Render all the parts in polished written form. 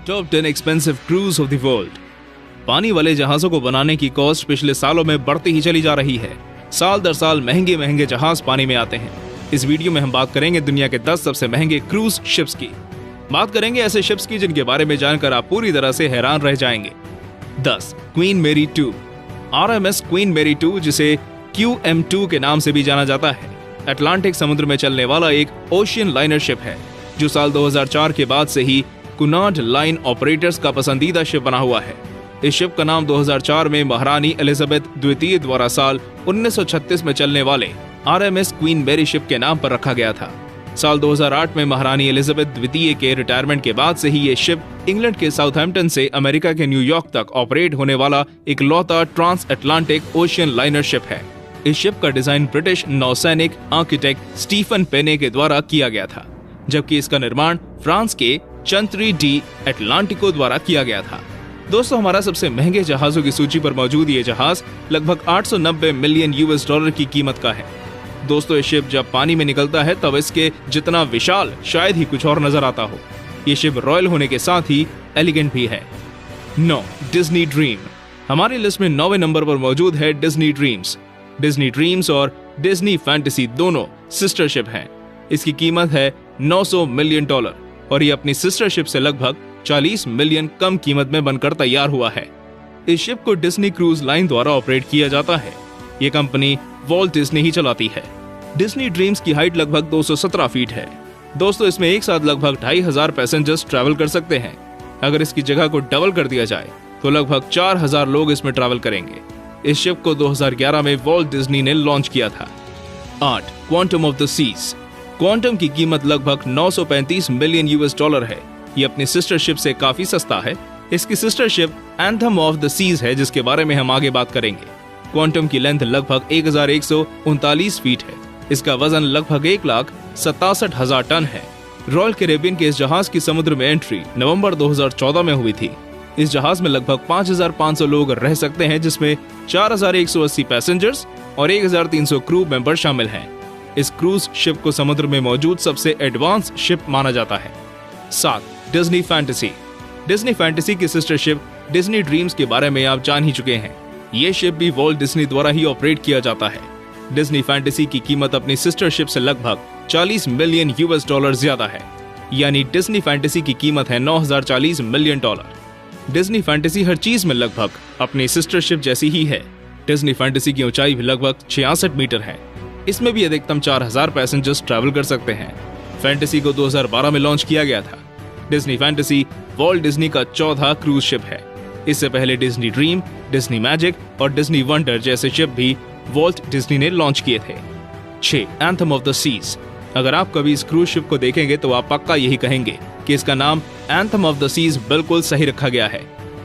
Top 10 expensive cruise of the world. पानी वाले जहाजों को बनाने की कॉस्ट पिछले सालों में बढ़ती ही चली जा रही है। साल दर साल महंगे महंगे जहाज पानी में आते हैं। इस वीडियो में हम बात करेंगे दुनिया के 10 सबसे महंगे क्रूज शिप्स की। बात करेंगे ऐसे शिप्स की जिनके बारे में जानकर आप पूरी तरह से हैरान रह जाएंगे। 10. Queen Mary 2। RMS Queen Mary 2, जिसे QM2 के नाम से भी जाना जाता है, अटलांटिक समुद्र में चलने वाला एक ओशियन लाइनर शिप है जो साल 2004 के बाद से ही कुनार्ड लाइन ऑपरेटर्स का पसंदीदा शिप बना हुआ है। इस शिप का नाम 2004 में महारानी एलिजाबेथ द्वितीय द्वारा साल 1936 में चलने वाले RMS क्वीन मैरी शिप के नाम पर रखा गया था। साल 2008 में महारानी एलिजाबेथ द्वितीय के रिटायरमेंट के बाद से ही ये शिप इंग्लैंड के साउथहैम्पटन से अमेरिका के न्यूयॉर्क तक ऑपरेट होने वाला इकलौता trans Atlantic ocean liner ship है। इस शिप का डिजाइन ब्रिटिश नौसैनिक आर्किटेक्ट स्टीफन पेने के द्वारा किया गया था, जबकि इसका निर्माण फ्रांस के चंत्री डी एटलांटिको द्वारा किया गया था। दोस्तों, हमारा सबसे महंगे जहाजों की सूची पर मौजूद ये जहाज लगभग 890 मिलियन US की कीमत का है। दोस्तों, ये शिप जब पानी में निकलता है तब इसके जितना विशाल शायद ही कुछ और नजर आता हो। ये शिप रॉयल होने के साथ ही एलिगेंट भी है। 9. Disney dream. हमारी लिस्ट में 9वें नंबर पर मौजूद है डिज्नी ड्रीम्स। डिज्नी ड्रीम्स और डिज्नी फैंटेसी दोनों सिस्टर शिप हैं। इसकी कीमत है $900 मिलियन और ये अपनी सिस्टर शिप से लगभग 40 मिलियन कम कीमत में बनकर तैयार हुआ है। इस शिप को डिज्नी क्रूज लाइन द्वारा ऑपरेट किया जाता है। ये कंपनी वॉल्ट डिज्नी ही चलाती है। डिज्नी ड्रीम्स की हाइट लगभग 217 फीट है। दोस्तों, इसमें एक साथ लगभग 2500 पैसेंजर्स ट्रैवल कर सकते हैं। अगर इसकी जगह को डबल कर दिया जाए तो लगभग 4000 लोग इसमें ट्रैवल करेंगे। इस शिप को 2011 में वॉल्ट डिज्नी ने लॉन्च किया था। 8. Quantum of the seas. Quantum की कीमत लगभग $935 मिलियन है। ये अपनी सिस्टर शिप से काफी सस्ता है। इसकी sister ship anthem of the seas है, जिसके बारे में हम आगे बात करेंगे। क्वांटम की लेंथ लगभग 1139 फीट है। इसका वजन लगभग 1,67,000 टन है। रॉयल कैरेबियन के इस जहाज की समुद्र में एंट्री नवंबर 2014 में हुई थी। इस जहाज में लगभग 5,500 लोग रह सकते हैं, जिसमें 4,180 पैसेंजर्स और 1,300 क्रू मेंबर शामिल हैं। इस क्रूज शिप को समुद्र में मौजूद सबसे एडवांस शिप माना जाता है। 7. Disney fantasy. डिज्नी फैंटेसी की सिस्टर शिप डिज्नी ड्रीम्स के बारे में आप जान ही चुके हैं। ये शिप भी वॉल्ट डिज्नी द्वारा ही ऑपरेट किया जाता है। डिज्नी फैंटेसी की कीमत अपनी सिस्टर शिप से लगभग 40 मिलियन US ज्यादा है, यानी डिज्नी फैंटेसी की कीमत है $9,040 मिलियन। डिज्नी फैंटेसी हर चीज में लगभग अपनी सिस्टर शिप जैसी ही है। डिज्नी फैंटेसी की ऊंचाई भी लगभग 66 मीटर है। इसमें भी अधिकतम 4000 पैसेंजर्स ट्रैवल कर सकते हैं। फैंटेसी को 2012 में लॉन्च किया गया था। डिज्नी फैंटेसी वॉल्ट डिज्नी का 14 क्रूज शिप है। इससे पहले डिज्नी ड्रीम, डिज्नी मैजिक और डिज्नी वंडर जैसे शिप भी वॉल्ट डिज्नी ने लॉन्च किए थे। 6. Anthem of the seas. अगर आप कभी इस क्रूज शिप को देखेंगे तो आप पक्का यही कहेंगे कि इसका नाम एंथम ऑफ द सीज बिल्कुल सही रखा गया है।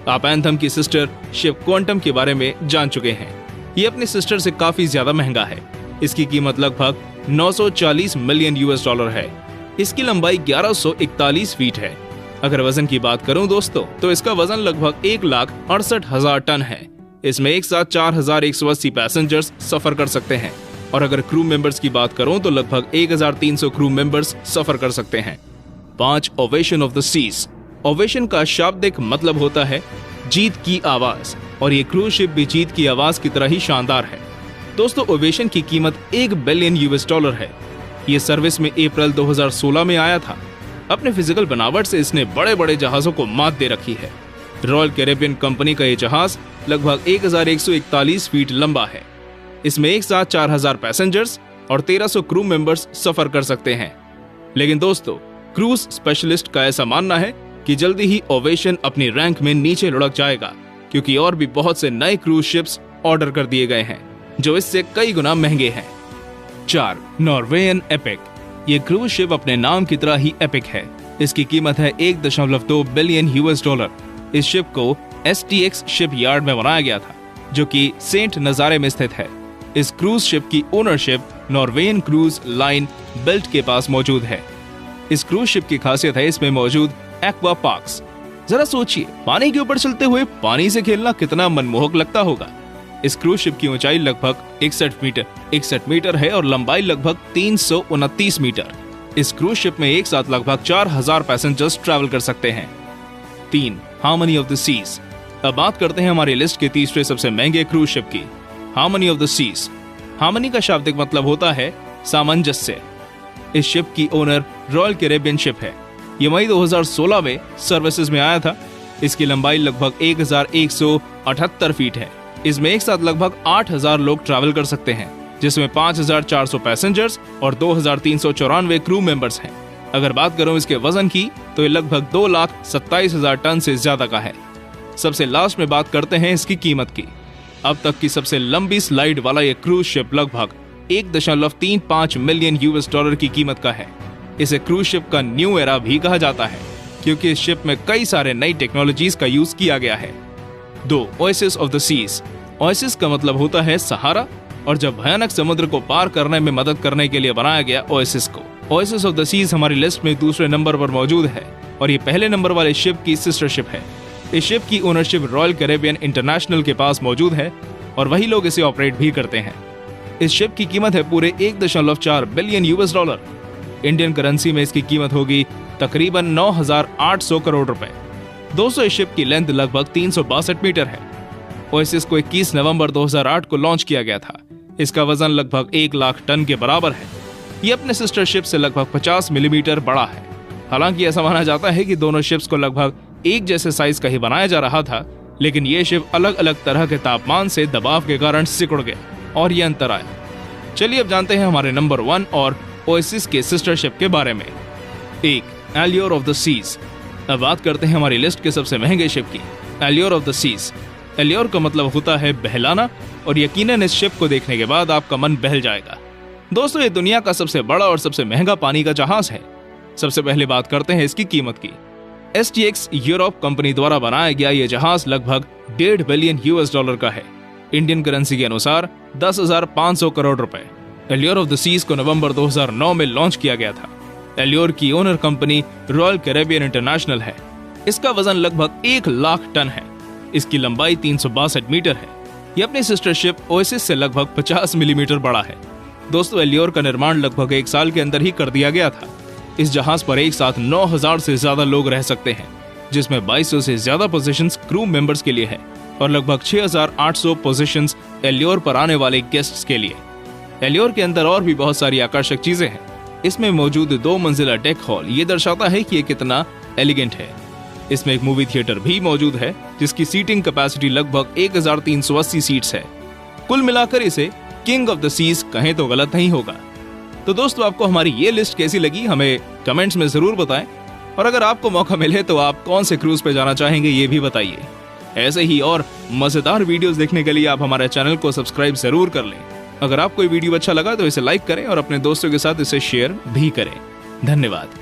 आप एंथम की सिस्टर शिप क्वांटम के बारे में जान चुके हैं। ये अपनी सिस्टर से काफी ज्यादा महंगा है। इसकी कीमत लगभग $940 मिलियन है। इसकी लंबाई 1141 फीट है। अगर वजन की बात करूं दोस्तों, तो इसका वजन लगभग 1,68,000 टन है। इसमें एक साथ 4,180 पैसेंजर्स सफर कर सकते हैं और अगर क्रू मेंबर्स की बात करूं तो लगभग 1,300 क्रू मेंबर्स सफर कर सकते हैं। 5. Ovation of the seas. Ovation का शाब्दिक मतलब होता है जीत की आवाज, और ये क्रूज शिप भी जीत की आवाज की तरह ही शानदार है। दोस्तों, ओवेशन की कीमत $1 बिलियन है। ये सर्विस में अप्रैल 2016 में आया था। अपने फिजिकल बनावट से इसने बड़े बड़े जहाजों को मात दे रखी है। रॉयल कैरेबियन कंपनी का ये जहाज लगभग 1,141 फीट लंबा है। इसमें एक साथ 4,000 पैसेंजर्स और 1,300 क्रू मेंबर्स सफर कर सकते हैं। लेकिन दोस्तों, क्रूज स्पेशलिस्ट का ऐसा मानना है कि जल्दी ही ओवेशन अपनी रैंक में नीचे लुढ़क जाएगा, क्योंकि और भी बहुत से नए क्रूज शिप्स ऑर्डर कर दिए गए हैं जो इससे कई गुना महंगे हैं। 4. नॉर्वेयन एपिक। ये क्रूज शिप अपने नाम की तरह ही एपिक है। इसकी कीमत है $1.2 बिलियन। इस शिप को STX शिप यार्ड में बनाया गया था, जो कि सेंट नजारे में स्थित है। इस क्रूज शिप की ओनरशिप नॉर्वेयन क्रूज लाइन बेल्ट के पास मौजूद है। इस क्रूज शिप की खासियत है इसमें मौजूद एक्वा पार्क्स। जरा सोचिए, पानी के ऊपर चलते हुए पानी से खेलना कितना मनमोहक लगता होगा। इस क्रूज शिप की ऊंचाई लगभग 61 मीटर है और लंबाई लगभग 329 मीटर। इस क्रूज शिप में एक साथ लगभग 4000 पैसेंजर्स ट्रैवल कर सकते हैं। 3. Harmony of the seas. अब बात करते हैं हमारी लिस्ट के तीसरे सबसे महंगे क्रूज शिप की, harmony of the seas. Harmony का शाब्दिक मतलब होता है सामंजस्य। इस शिप की ओनर रॉयल कैरेबियन शिप है। ये मई 2016 में सर्विसेज में आया था। इसकी लंबाई लगभग 1178 फीट है। इसमें एक साथ लगभग 8000 लोग ट्रैवल कर सकते हैं, जिसमें 5400 पैसेंजर्स और 2394 क्रू मेंबर्स हैं। अगर बात करूं इसके वजन की तो ये लगभग 2,27,000 टन से ज्यादा का है। सबसे लास्ट में बात करते हैं इसकी कीमत की। अब तक की सबसे लंबी स्लाइड वाला ये क्रूज शिप लगभग 1.35 मिलियन US$ की कीमत का है। इसे क्रूज शिप का न्यू एरा भी कहा जाता है, क्योंकि इस शिप में कई सारे नई टेक्नोलॉजीज का यूज किया गया है। 2. Oasis of the seas. Oasis का मतलब होता है सहारा, और जब भयानक समुद्र को पार करने में मदद करने के लिए बनाया गया ओएसिस को। ओएसिस ऑफ द सीज हमारी लिस्ट में दूसरे नंबर पर मौजूद है, और ये पहले नंबर वाले शिप की सिस्टर शिप है। इस शिप की ओनरशिप रॉयल कैरेबियन इंटरनेशनल के पास मौजूद है, और वही लोग इसे ऑपरेट भी करते हैं। इस शिप की कीमत है पूरे 1.4 बिलियन US$। इंडियन करेंसी में इसकी कीमत होगी तकरीबन 9,800 करोड़ रुपए। दोस्तों, इस शिप की लेंथ लगभग 362 मीटर है। ओएसिस को 21 नवंबर 2008 को लॉन्च किया गया था। इसका वजन लगभग 1 लाख टन के बराबर है। ये अपने सिस्टर शिप से लगभग 50 मिलीमीटर बड़ा है। हालांकि ऐसा माना जाता है कि दोनों शिप्स को लगभग एक जैसे साइज का ही बनाया जा रहा था, लेकिन ये शिप अलग अलग तरह के तापमान से दबाव के कारण सिकुड़ गया और ये अंतर आया। चलिए अब जानते हैं हमारे नंबर 1 और ओएसिस के सिस्टर शिप के बारे में। 1. Allure of the seas. अब बात करते हैं हमारी लिस्ट के सबसे महंगे शिप की, allure of the seas. Allure का मतलब होता है बहलाना, और यकीनन इस शिप को देखने के बाद आपका मन बहल जाएगा। दोस्तों, ये दुनिया का सबसे बड़ा और सबसे महंगा पानी का जहाज है। सबसे पहले बात करते हैं इसकी कीमत की। STX यूरोप कंपनी द्वारा बनाया गया ये जहाज लगभग 1.5 बिलियन US$ का है। इंडियन करेंसी के अनुसार 10,500 करोड़ रुपए। एल्योर ऑफ द सीज को नवंबर 2009 में लॉन्च किया गया था। एल्योर की owner company royal Caribbean international है। इसका वजन लगभग 1 लाख टन है। इसकी लंबाई 362 मीटर है। यह अपनी सिस्टर शिप ओएसिस से लगभग 50 मिलीमीटर बड़ा है। दोस्तों, एल्योर का निर्माण लगभग 1 साल के अंदर ही कर दिया गया था। इस जहाज पर एक साथ 9,000 से ज्यादा लोग रह सकते हैं, जिसमें 2200 से ज्यादा पोजीशंस क्रू मेंबर्स के लिए है और लगभग 6,800 पोजीशंस एल्योर पर आने वाले गेस्ट्स के लिए। एल्योर के अंदर और भी बहुत सारी आकर्षक चीजें हैं। इसमें मौजूद 2 मंजिला डेक हॉल ये दर्शाता है कि ये कितना एलिगेंट है। इसमें एक मूवी थिएटर भी मौजूद है, जिसकी सीटिंग कैपेसिटी लगभग 1380 सीट्स है। कुल मिलाकर इसे किंग ऑफ द सीज कहें तो गलत नहीं होगा। तो दोस्तों, आपको हमारी ये लिस्ट कैसी लगी हमें कमेंट्स में जरूर बताएं, और अगर आपको मौका मिले तो आप कौन से क्रूज पे जाना चाहेंगे ये भी बताइए। ऐसे ही और मजेदार वीडियोस देखने के लिए आप हमारे चैनल को सब्सक्राइब जरूर कर लें। अगर आपको ये वीडियो अच्छा लगा तो इसे लाइक करें और अपने दोस्तों के साथ इसे शेयर भी करें। धन्यवाद।